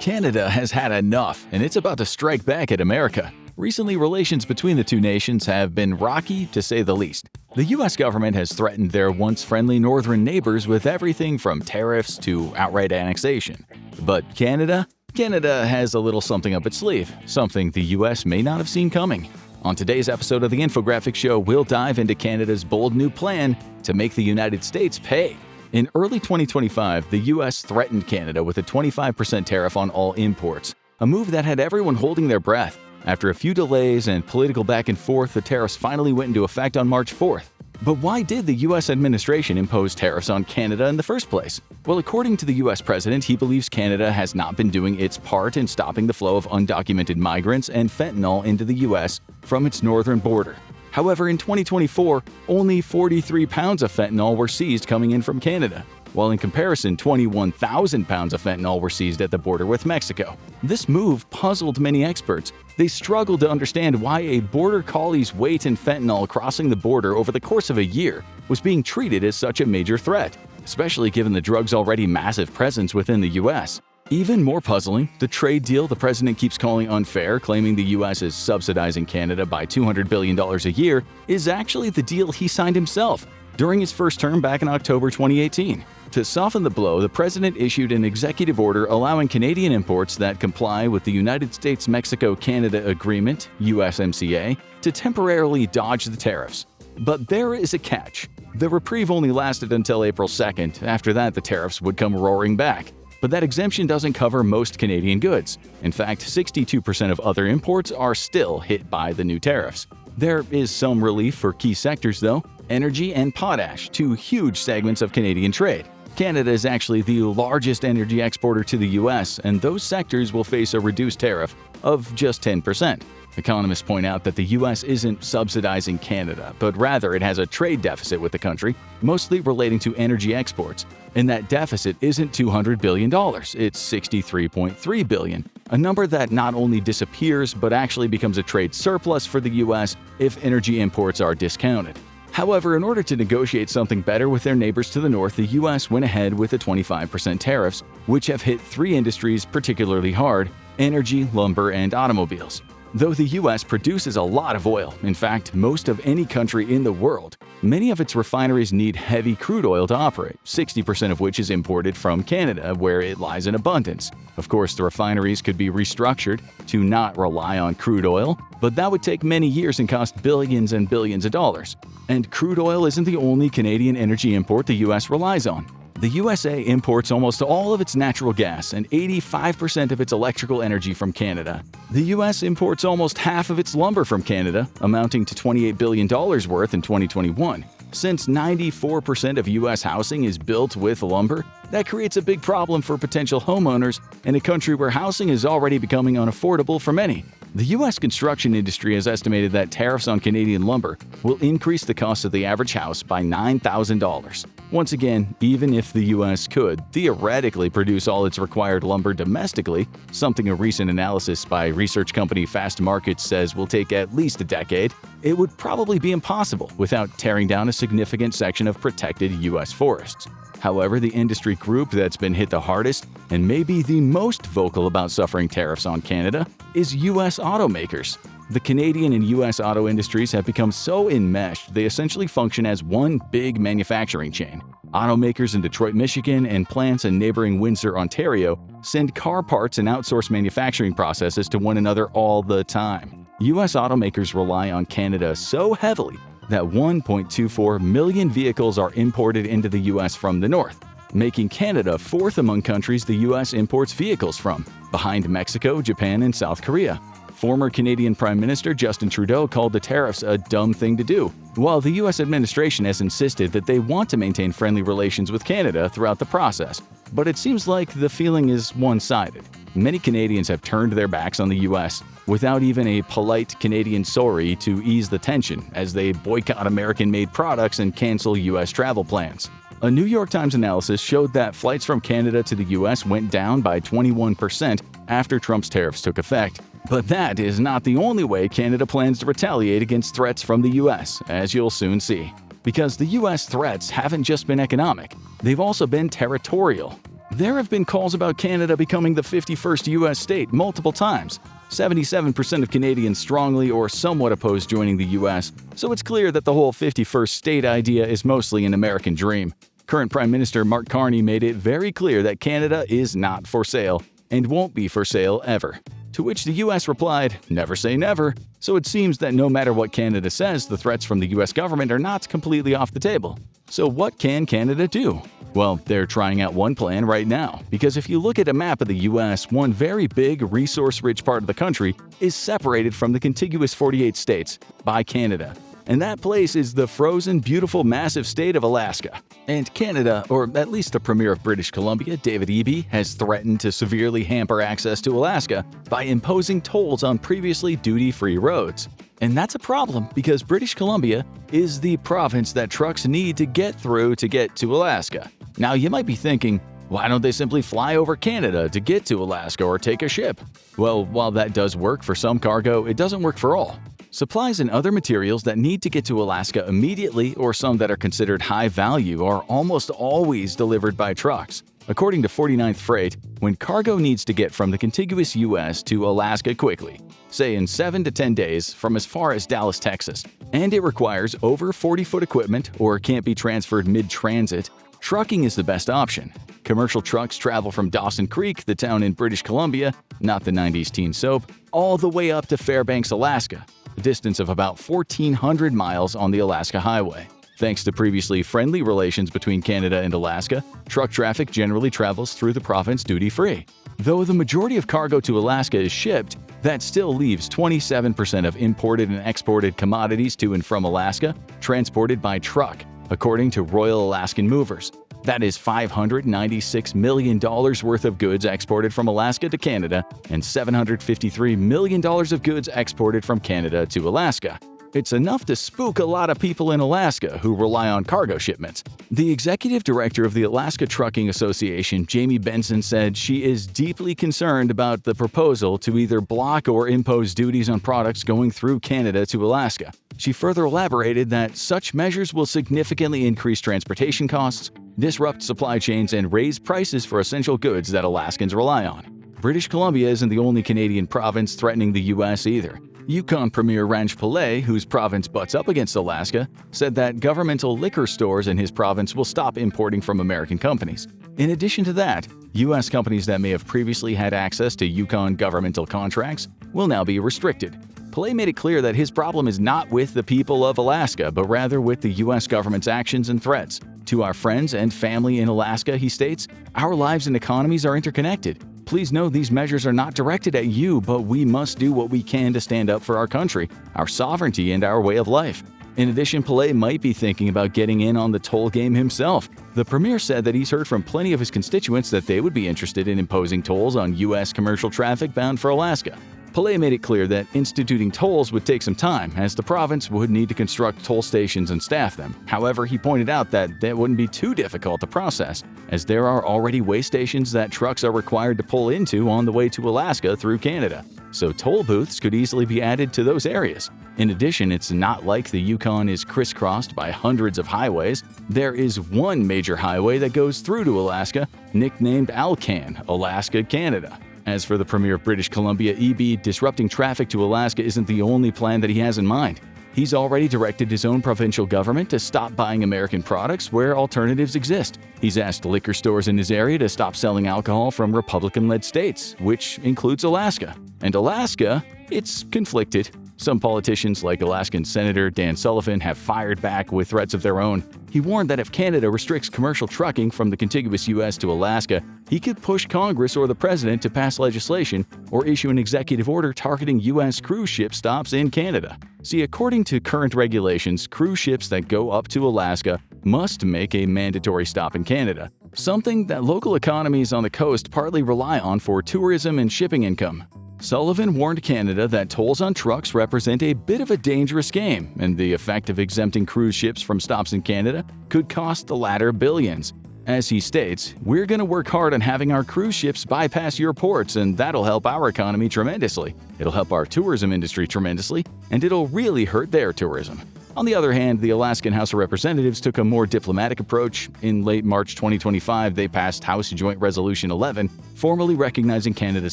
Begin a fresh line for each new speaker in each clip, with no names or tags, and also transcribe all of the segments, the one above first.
Canada has had enough, and it's about to strike back at America. Recently, relations between the two nations have been rocky, to say the least. The U.S. government has threatened their once friendly northern neighbors with everything from tariffs to outright annexation. But Canada? Canada has a little something up its sleeve, something the U.S. may not have seen coming. On today's episode of the Infographics Show, we'll dive into Canada's bold new plan to make the United States pay. In early 2025, the U.S. threatened Canada with a 25% tariff on all imports, a move that had everyone holding their breath. After a few delays and political back and forth, the tariffs finally went into effect on March 4th. But why did the U.S. administration impose tariffs on Canada in the first place? Well, according to the U.S. president, he believes Canada has not been doing its part in stopping the flow of undocumented migrants and fentanyl into the U.S. from its northern border. However, in 2024, only 43 pounds of fentanyl were seized coming in from Canada, while in comparison, 21,000 pounds of fentanyl were seized at the border with Mexico. This move puzzled many experts. They struggled to understand why a border collie's weight in fentanyl crossing the border over the course of a year was being treated as such a major threat, especially given the drug's already massive presence within the U.S. Even more puzzling, the trade deal the president keeps calling unfair, claiming the U.S. is subsidizing Canada by $200 billion a year, is actually the deal he signed himself during his first term back in October 2018. To soften the blow, the president issued an executive order allowing Canadian imports that comply with the United States-Mexico-Canada Agreement, USMCA, to temporarily dodge the tariffs. But there is a catch. The reprieve only lasted until April 2nd. After that, the tariffs would come roaring back. But that exemption doesn't cover most Canadian goods. In fact, 62% of other imports are still hit by the new tariffs. There is some relief for key sectors, though: energy and potash, two huge segments of Canadian trade. Canada is actually the largest energy exporter to the U.S., and those sectors will face a reduced tariff of just 10%. Economists point out that the U.S. isn't subsidizing Canada, but rather it has a trade deficit with the country, mostly relating to energy exports. And that deficit isn't $200 billion, it's $63.3 billion, a number that not only disappears but actually becomes a trade surplus for the U.S. if energy imports are discounted. However, in order to negotiate something better with their neighbors to the north, the U.S. went ahead with the 25% tariffs, which have hit three industries particularly hard: energy, lumber, and automobiles. Though the U.S. produces a lot of oil, in fact, most of any country in the world, many of its refineries need heavy crude oil to operate, 60% of which is imported from Canada, where it lies in abundance. Of course, the refineries could be restructured to not rely on crude oil, but that would take many years and cost billions and billions of dollars. And crude oil isn't the only Canadian energy import the U.S. relies on. The USA imports almost all of its natural gas and 85% of its electrical energy from Canada. The U.S. imports almost half of its lumber from Canada, amounting to $28 billion worth in 2021. Since 94% of U.S. housing is built with lumber, that creates a big problem for potential homeowners in a country where housing is already becoming unaffordable for many. The U.S. construction industry has estimated that tariffs on Canadian lumber will increase the cost of the average house by $9,000. Once again, even if the U.S. could theoretically produce all its required lumber domestically, something a recent analysis by research company Fast Markets says will take at least a decade, it would probably be impossible without tearing down a significant section of protected U.S. forests. However, the industry group that's been hit the hardest and maybe the most vocal about suffering tariffs on Canada is U.S. automakers. The Canadian and U.S. auto industries have become so enmeshed they essentially function as one big manufacturing chain. Automakers in Detroit, Michigan, and plants in neighboring Windsor, Ontario, send car parts and outsource manufacturing processes to one another all the time. U.S. automakers rely on Canada so heavily that 1.24 million vehicles are imported into the U.S. from the north, making Canada fourth among countries the U.S. imports vehicles from, behind Mexico, Japan, and South Korea. Former Canadian Prime Minister Justin Trudeau called the tariffs a dumb thing to do, while the U.S. administration has insisted that they want to maintain friendly relations with Canada throughout the process. But it seems like the feeling is one-sided. Many Canadians have turned their backs on the U.S. without even a polite Canadian sorry to ease the tension as they boycott American-made products and cancel U.S. travel plans. A New York Times analysis showed that flights from Canada to the U.S. went down by 21% after Trump's tariffs took effect. But that is not the only way Canada plans to retaliate against threats from the U.S., as you'll soon see. Because the U.S. threats haven't just been economic, they've also been territorial. There have been calls about Canada becoming the 51st U.S. state multiple times. 77% of Canadians strongly or somewhat oppose joining the U.S., so it's clear that the whole 51st state idea is mostly an American dream. Current Prime Minister Mark Carney made it very clear that Canada is not for sale and won't be for sale ever. To which the U.S. replied, "Never say never," so it seems that no matter what Canada says, the threats from the U.S. government are not completely off the table. So what can Canada do? Well, they're trying out one plan right now, because if you look at a map of the U.S., one very big, resource-rich part of the country is separated from the contiguous 48 states by Canada. And that place is the frozen, beautiful, massive state of Alaska. And Canada, or at least the Premier of British Columbia, David Eby, has threatened to severely hamper access to Alaska by imposing tolls on previously duty-free roads. And that's a problem because British Columbia is the province that trucks need to get through to get to Alaska. Now, you might be thinking, why don't they simply fly over Canada to get to Alaska or take a ship? Well, while that does work for some cargo, it doesn't work for all. Supplies and other materials that need to get to Alaska immediately or some that are considered high value are almost always delivered by trucks. According to 49th Freight, when cargo needs to get from the contiguous U.S. to Alaska quickly, say in 7 to 10 days from as far as Dallas, Texas, and it requires over 40-foot equipment or can't be transferred mid-transit, trucking is the best option. Commercial trucks travel from Dawson Creek, the town in British Columbia, not the 90s teen soap, all the way up to Fairbanks, Alaska, a distance of about 1,400 miles on the Alaska Highway. Thanks to previously friendly relations between Canada and Alaska, truck traffic generally travels through the province duty-free. Though the majority of cargo to Alaska is shipped, that still leaves 27% of imported and exported commodities to and from Alaska transported by truck, according to Royal Alaskan Movers. That is $596 million worth of goods exported from Alaska to Canada and $753 million of goods exported from Canada to Alaska. It's enough to spook a lot of people in Alaska who rely on cargo shipments. The executive director of the Alaska Trucking Association, Jamie Benson, said she is deeply concerned about the proposal to either block or impose duties on products going through Canada to Alaska. She further elaborated that such measures will significantly increase transportation costs, disrupt supply chains, and raise prices for essential goods that Alaskans rely on. British Columbia isn't the only Canadian province threatening the U.S. either. Yukon Premier Randall Pillay, whose province butts up against Alaska, said that governmental liquor stores in his province will stop importing from American companies. In addition to that, U.S. companies that may have previously had access to Yukon governmental contracts will now be restricted. Pillay made it clear that his problem is not with the people of Alaska, but rather with the U.S. government's actions and threats. To our friends and family in Alaska, he states, "Our lives and economies are interconnected. Please know these measures are not directed at you, but we must do what we can to stand up for our country, our sovereignty, and our way of life." In addition, Pillay might be thinking about getting in on the toll game himself. The premier said that he's heard from plenty of his constituents that they would be interested in imposing tolls on U.S. commercial traffic bound for Alaska. Pillay made it clear that instituting tolls would take some time, as the province would need to construct toll stations and staff them. However, he pointed out that that wouldn't be too difficult to process, as there are already way stations that trucks are required to pull into on the way to Alaska through Canada. So toll booths could easily be added to those areas. In addition, it's not like the Yukon is crisscrossed by hundreds of highways. There is one major highway that goes through to Alaska, nicknamed Alcan, Alaska, Canada. As for the Premier of British Columbia, Eby, disrupting traffic to Alaska isn't the only plan that he has in mind. He's already directed his own provincial government to stop buying American products where alternatives exist. He's asked liquor stores in his area to stop selling alcohol from Republican-led states, which includes Alaska. And Alaska, it's conflicted. Some politicians, like Alaskan Senator Dan Sullivan, have fired back with threats of their own. He warned that if Canada restricts commercial trucking from the contiguous U.S. to Alaska, he could push Congress or the president to pass legislation or issue an executive order targeting U.S. cruise ship stops in Canada. See, according to current regulations, cruise ships that go up to Alaska must make a mandatory stop in Canada, something that local economies on the coast partly rely on for tourism and shipping income. Sullivan warned Canada that tolls on trucks represent a bit of a dangerous game, and the effect of exempting cruise ships from stops in Canada could cost the latter billions. As he states, "We're going to work hard on having our cruise ships bypass your ports, and that'll help our economy tremendously. It'll help our tourism industry tremendously, and it'll really hurt their tourism." On the other hand, the Alaskan House of Representatives took a more diplomatic approach. In late March 2025, they passed House Joint Resolution 11, formally recognizing Canada's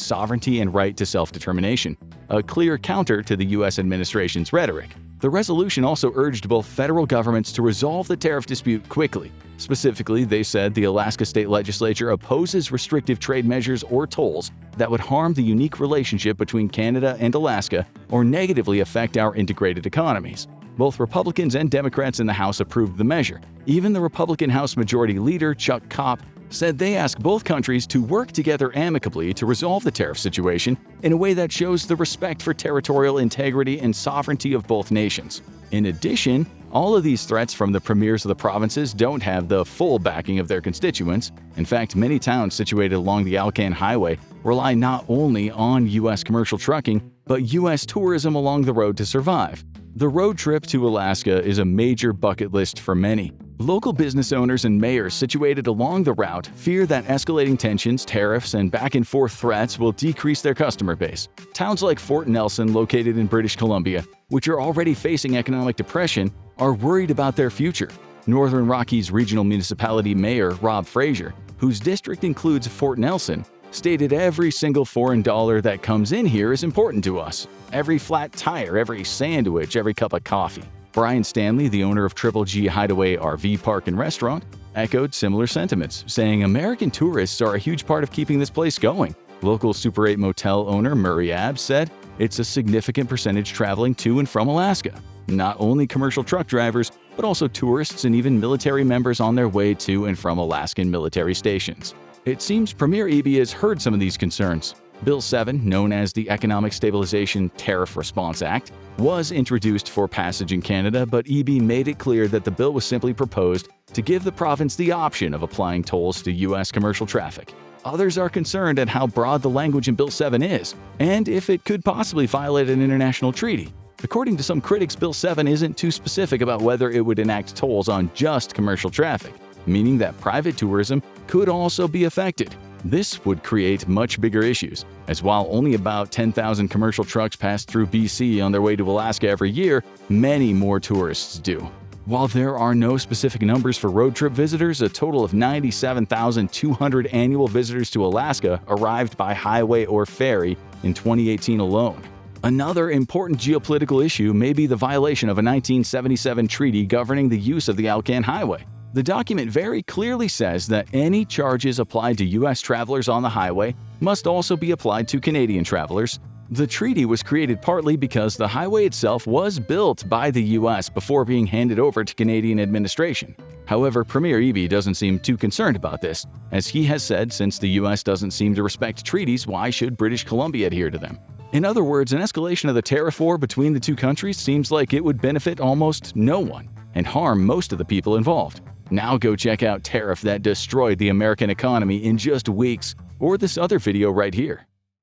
sovereignty and right to self-determination, a clear counter to the U.S. administration's rhetoric. The resolution also urged both federal governments to resolve the tariff dispute quickly. Specifically, they said the Alaska State Legislature opposes restrictive trade measures or tolls that would harm the unique relationship between Canada and Alaska or negatively affect our integrated economies. Both Republicans and Democrats in the House approved the measure. Even the Republican House Majority Leader, Chuck Kopp, said they ask both countries to work together amicably to resolve the tariff situation in a way that shows the respect for territorial integrity and sovereignty of both nations. In addition, all of these threats from the premiers of the provinces don't have the full backing of their constituents. In fact, many towns situated along the Alcan Highway rely not only on U.S. commercial trucking, but U.S. tourism along the road to survive. The road trip to Alaska is a major bucket list for many. Local business owners and mayors situated along the route fear that escalating tensions, tariffs, and back-and-forth threats will decrease their customer base. Towns like Fort Nelson, located in British Columbia, which are already facing economic depression, are worried about their future. Northern Rockies Regional Municipality Mayor Rob Fraser, whose district includes Fort Nelson, stated every single foreign dollar that comes in here is important to us. Every flat tire, every sandwich, every cup of coffee. Brian Stanley, the owner of Triple G Hideaway RV Park and Restaurant, echoed similar sentiments, saying American tourists are a huge part of keeping this place going. Local Super 8 motel owner Murray Abbs said it's a significant percentage traveling to and from Alaska. Not only commercial truck drivers, but also tourists and even military members on their way to and from Alaskan military stations. It seems Premier Eby has heard some of these concerns. Bill 7, known as the Economic Stabilization Tariff Response Act, was introduced for passage in Canada, but Eby made it clear that the bill was simply proposed to give the province the option of applying tolls to U.S. commercial traffic. Others are concerned at how broad the language in Bill 7 is, and if it could possibly violate an international treaty. According to some critics, Bill 7 isn't too specific about whether it would enact tolls on just commercial traffic, meaning that private tourism could also be affected. This would create much bigger issues, as while only about 10,000 commercial trucks pass through BC on their way to Alaska every year, many more tourists do. While there are no specific numbers for road trip visitors, a total of 97,200 annual visitors to Alaska arrived by highway or ferry in 2018 alone. Another important geopolitical issue may be the violation of a 1977 treaty governing the use of the Alcan Highway. The document very clearly says that any charges applied to U.S. travelers on the highway must also be applied to Canadian travelers. The treaty was created partly because the highway itself was built by the U.S. before being handed over to Canadian administration. However, Premier Eby doesn't seem too concerned about this. As he has said, since the U.S. doesn't seem to respect treaties, why should British Columbia adhere to them? In other words, an escalation of the tariff war between the two countries seems like it would benefit almost no one and harm most of the people involved. Now go check out Tariff That Destroyed the American Economy in Just Weeks, or this other video right here.